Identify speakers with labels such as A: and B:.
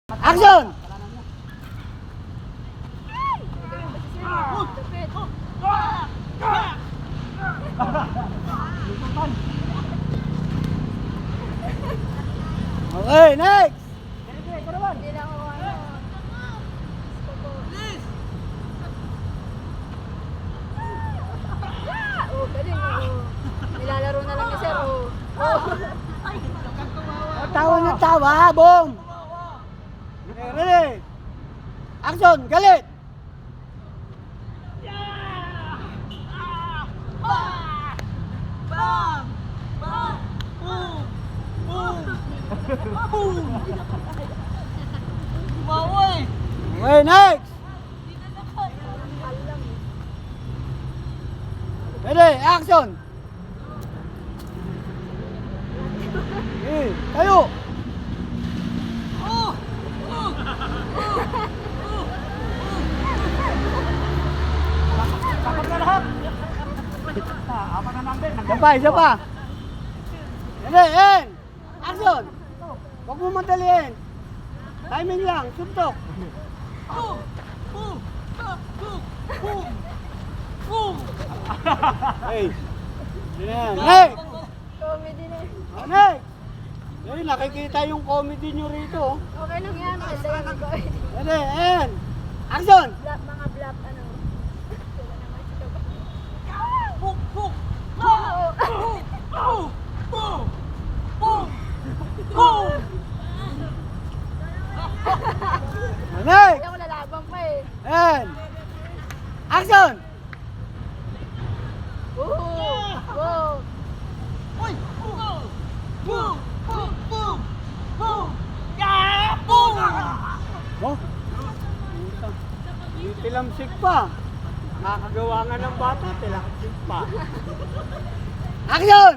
A: Action! Okay, next!
B: Hindi lang ako ano. Oh, galing oh. Nilalaro na lang ni sir oh.
A: Tawa na tawa, boom! Okay, ready? Action! Galit! Okay, next! Ready? Action! Okay, tayo! Isa pa! Ready? And! Action! Huwag mo madaliin! Timing lang, suntok! Hey! Yan! Next!
B: Comedy na.
A: Next! Hey, nakikita yung comedy nyo rito.
B: Okay lang yan. Ganda yan ang gawin.
A: Ready? And! Action!
B: Mga black ano. Sila naman si Toba.
A: Next!
B: Hindi ako lalabang pa eh.
A: And! Action!
B: Boom!
A: Oh? Tilamsik pa. Nakakagawa nga ng bata, tilamsik pa. Action!